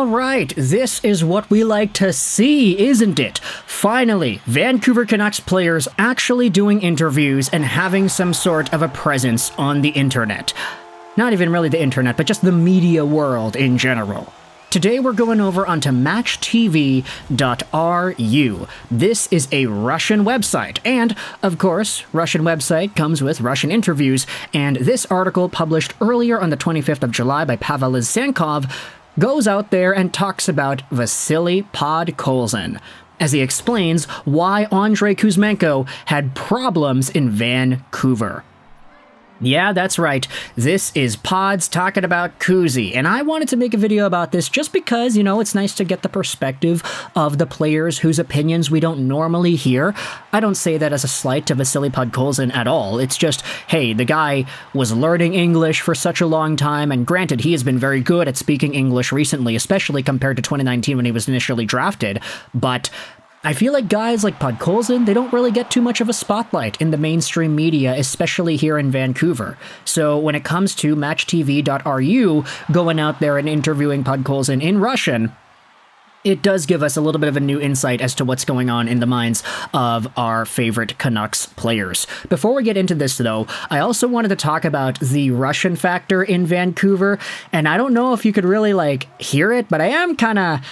All right, this is what we like to see, isn't it? Finally, Vancouver Canucks players actually doing interviews and having some sort of a presence on the internet. Not even really the internet, but just the media world in general. Today we're going over onto matchtv.ru. This is a Russian website, and, of course, Russian website comes with Russian interviews, and this article published earlier on the 25th of July by Pavel Lysenkov goes out there and talks about Vasili Podkolzin, as he explains why Andrei Kuzmenko had problems in Vancouver. Yeah, that's right. This is Pods talking about Kuzi, and I wanted to make a video about this just because, you know, it's nice to get the perspective of the players whose opinions we don't normally hear. I don't say that as a slight to Vasili Podkolzin at all. It's just, hey, the guy was learning English for such a long time, and granted, he has been very good at speaking English recently, especially compared to 2019 when he was initially drafted, but I feel like guys like Podkolzin, they don't really get too much of a spotlight in the mainstream media, especially here in Vancouver. So when it comes to matchtv.ru going out there and interviewing Podkolzin in Russian, it does give us a little bit of a new insight as to what's going on in the minds of our favorite Canucks players. Before we get into this, though, I also wanted to talk about the Russian factor in Vancouver, and I don't know if you could really, hear it, but I am kind of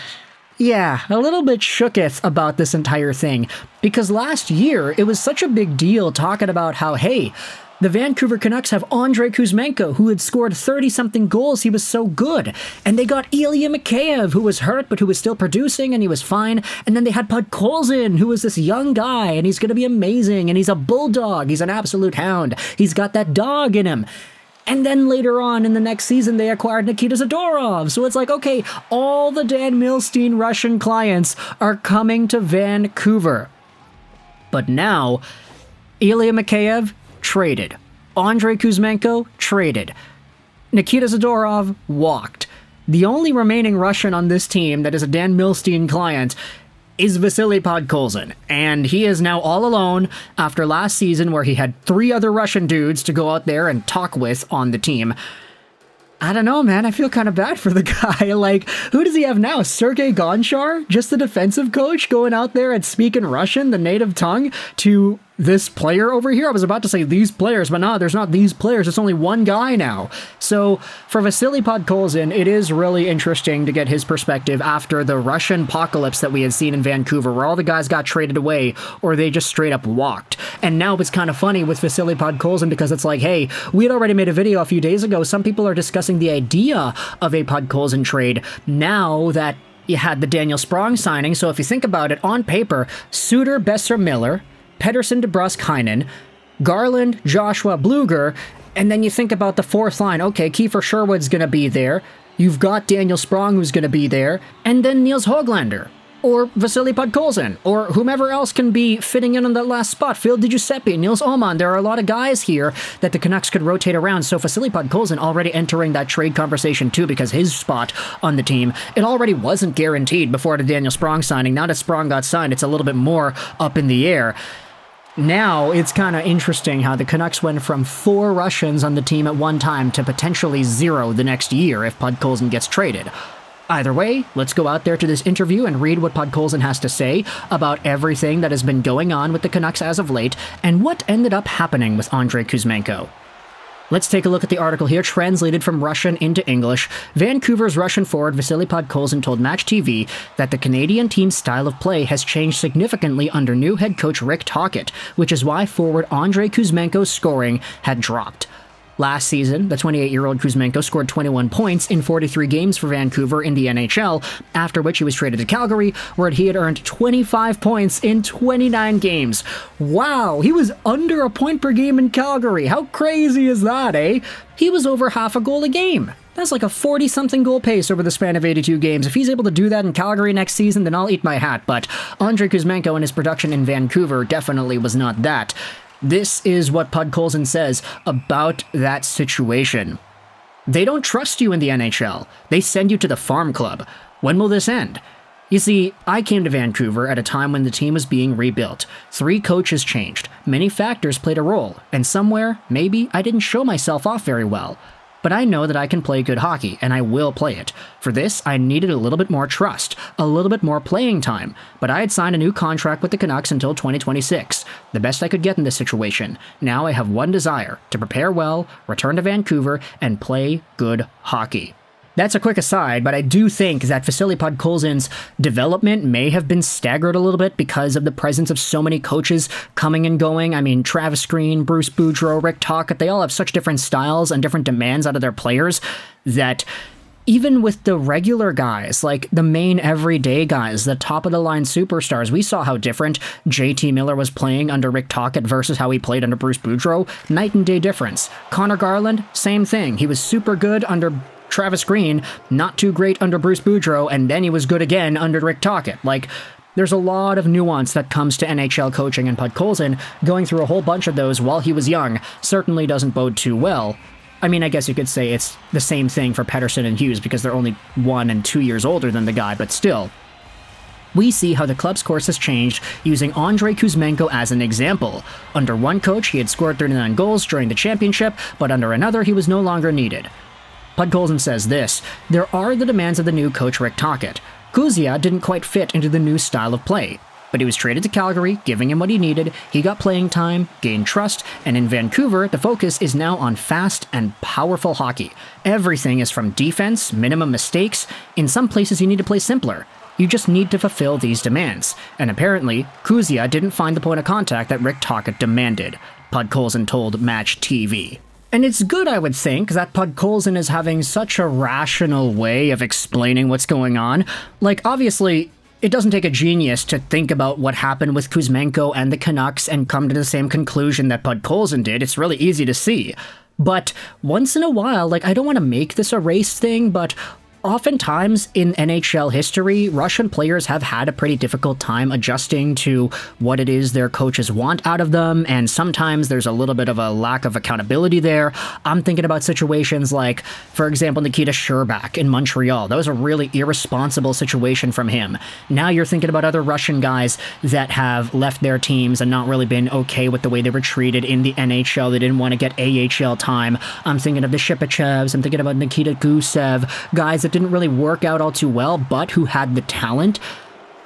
a little bit shooketh about this entire thing, because last year it was such a big deal talking about how, hey, the Vancouver Canucks have Andrei Kuzmenko, who had scored 30-something goals, he was so good, and they got Ilya Mikheyev, who was hurt but who was still producing and he was fine, and then they had Podkolzin, who was this young guy, and he's going to be amazing, and he's a bulldog, he's an absolute hound, he's got that dog in him. And then later on in the next season, they acquired Nikita Zadorov. So it's like, okay, all the Dan Milstein Russian clients are coming to Vancouver. But now, Ilya Mikheyev, traded. Andrei Kuzmenko, traded. Nikita Zadorov, walked. The only remaining Russian on this team that is a Dan Milstein client is Vasili Podkolzin, and he is now all alone after last season where he had 3 other Russian dudes to go out there and talk with on the team. I don't know, man. I feel kind of bad for the guy. Who does he have now? Sergei Gonchar? Just the defensive coach going out there and speaking Russian, the native tongue, to this player over here? I was about to say these players, but no, there's not these players. It's only one guy now. So for Vasili Podkolzin, it is really interesting to get his perspective after the Russian apocalypse that we had seen in Vancouver, where all the guys got traded away or they just straight up walked. And now it's kind of funny with Vasili Podkolzin because it's like, hey, we had already made a video a few days ago. Some people are discussing the idea of a Podkolzin trade now that you had the Daniel Sprong signing. So if you think about it, on paper, Suter, Besser, Miller, Pettersson, DeBrusk, Heinen, Garland, Joshua, Bluger, and then you think about the fourth line. Okay, Kiefer Sherwood's going to be there. You've got Daniel Sprong who's going to be there, and then Niels Höglander, or Vasili Podkolzin, or whomever else can be fitting in on that last spot. Phil DiGiuseppe, Nils Åman. There are a lot of guys here that the Canucks could rotate around. So Vasili Podkolzin already entering that trade conversation too, because his spot on the team, it already wasn't guaranteed before the Daniel Sprong signing. Now that Sprong got signed, it's a little bit more up in the air. Now, it's kind of interesting how the Canucks went from 4 Russians on the team at one time to potentially 0 the next year if Podkolzin gets traded. Either way, let's go out there to this interview and read what Podkolzin has to say about everything that has been going on with the Canucks as of late and what ended up happening with Andrei Kuzmenko. Let's take a look at the article here, translated from Russian into English. Vancouver's Russian forward Vasili Podkolzin told Match TV that the Canadian team's style of play has changed significantly under new head coach Rick Tocchet, which is why forward Andrei Kuzmenko's scoring had dropped. Last season, the 28-year-old Kuzmenko scored 21 points in 43 games for Vancouver in the NHL, after which he was traded to Calgary, where he had earned 25 points in 29 games. Wow, he was under a point per game in Calgary. How crazy is that, eh? He was over half a goal a game. That's like a 40-something goal pace over the span of 82 games. If he's able to do that in Calgary next season, then I'll eat my hat. But Andrei Kuzmenko and his production in Vancouver definitely was not that. This is what Podkolzin says about that situation. They don't trust you in the NHL. They send you to the farm club. When will this end? You see, I came to Vancouver at a time when the team was being rebuilt. 3 coaches changed. Many factors played a role, and somewhere, maybe, I didn't show myself off very well. but I know that I can play good hockey, and I will play it. For this, I needed a little bit more trust, a little bit more playing time, but I had signed a new contract with the Canucks until 2026, the best I could get in this situation. Now I have one desire, to prepare well, return to Vancouver, and play good hockey. That's a quick aside, but I do think that Vasili Podkolzin's development may have been staggered a little bit because of the presence of so many coaches coming and going. I mean, Travis Green, Bruce Boudreau, Rick Tocchet, they all have such different styles and different demands out of their players that even with the regular guys, like the main everyday guys, the top-of-the-line superstars, we saw how different JT Miller was playing under Rick Tocchet versus how he played under Bruce Boudreau. Night and day difference. Connor Garland, same thing. He was super good under Travis Green, not too great under Bruce Boudreau, and then he was good again under Rick Tocchet. Like, there's a lot of nuance that comes to NHL coaching, and Podkolzin going through a whole bunch of those while he was young certainly doesn't bode too well. I mean, I guess you could say it's the same thing for Pettersson and Hughes because they're only 1 and 2 years older than the guy, but still. We see how the club's course has changed using Andrei Kuzmenko as an example. Under one coach, he had scored 39 goals during the championship, but under another, he was no longer needed. Podkolzin says this: there are the demands of the new coach Rick Tocchet. Kuzia didn't quite fit into the new style of play, but he was traded to Calgary, giving him what he needed, he got playing time, gained trust, and in Vancouver, the focus is now on fast and powerful hockey. Everything is from defense, minimum mistakes. In some places you need to play simpler. You just need to fulfill these demands. And apparently, Kuzia didn't find the point of contact that Rick Tocchet demanded, Podkolzin told Match TV. And it's good, I would think, that Podkolzin is having such a rational way of explaining what's going on. Like, obviously, it doesn't take a genius to think about what happened with Kuzmenko and the Canucks and come to the same conclusion that Podkolzin did. It's really easy to see. But once in a while, like, I don't want to make this a race thing, but oftentimes in NHL history, Russian players have had a pretty difficult time adjusting to what it is their coaches want out of them, and sometimes there's a little bit of a lack of accountability there. I'm thinking about situations like, for example, Nikita Sherbak in Montreal. That was a really irresponsible situation from him. Now you're thinking about other Russian guys that have left their teams and not really been okay with the way they were treated in the NHL. They didn't want to get AHL time. I'm thinking of the Shipachevs. I'm thinking about Nikita Gusev, guys that didn't really work out all too well, but who had the talent.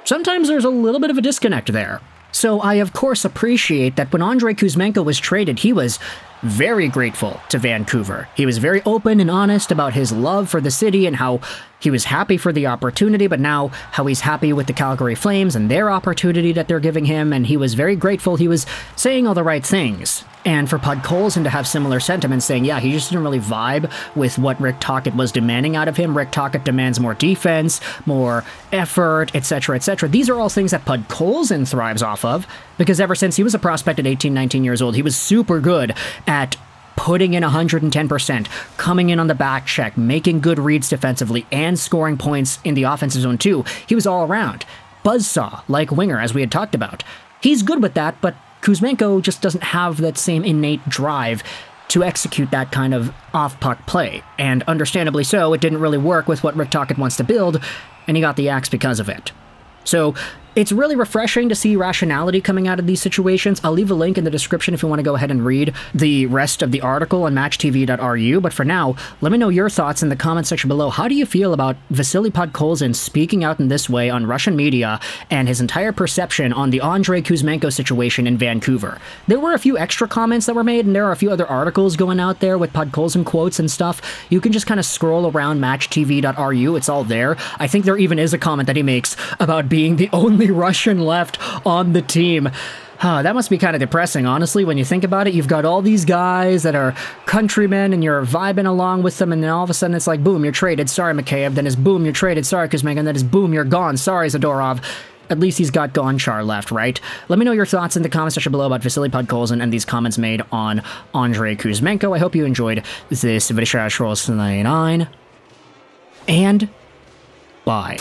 Sometimes there's a little bit of a disconnect there. So I, of course, appreciate that when Andrei Kuzmenko was traded, he was very grateful to Vancouver. He was very open and honest about his love for the city and how he was happy for the opportunity, but now how he's happy with the Calgary Flames and their opportunity that they're giving him, and he was very grateful. He was saying all the right things. And for Podkolzin to have similar sentiments, saying, yeah, he just didn't really vibe with what Rick Tocchet was demanding out of him. Rick Tocchet demands more defense, more effort, etc., etc. These are all things that Podkolzin thrives off of, because ever since he was a prospect at 18, 19 years old, he was super good at putting in 110%, coming in on the back check, making good reads defensively, and scoring points in the offensive zone too. He was all around. Buzzsaw, like winger, as we had talked about. He's good with that, but Kuzmenko just doesn't have that same innate drive to execute that kind of off-puck play. And understandably so, it didn't really work with what Rick Tocchet wants to build, and he got the axe because of it. So it's really refreshing to see rationality coming out of these situations. I'll leave a link in the description if you want to go ahead and read the rest of the article on matchtv.ru. But for now, let me know your thoughts in the comments section below. How do you feel about Vasili Podkolzin speaking out in this way on Russian media and his entire perception on the Andrei Kuzmenko situation in Vancouver? There were a few extra comments that were made, and there are a few other articles going out there with Podkolzin quotes and stuff. You can just kind of scroll around matchtv.ru. It's all there. I think there even is a comment that he makes about being the only Russian left on the team. That must be kind of depressing, honestly, when you think about it. You've got all these guys that are countrymen, and you're vibing along with them, and then all of a sudden it's like, boom, you're traded. Sorry, Mikheyev. Then it's boom, you're traded. Sorry, Kuzmenko. And then it's boom, you're gone. Sorry, Zadorov. At least he's got Gonchar left, right? Let me know your thoughts in the comment section below about Vasili Podkolzin and these comments made on Andrei Kuzmenko. I hope you enjoyed this video. And bye.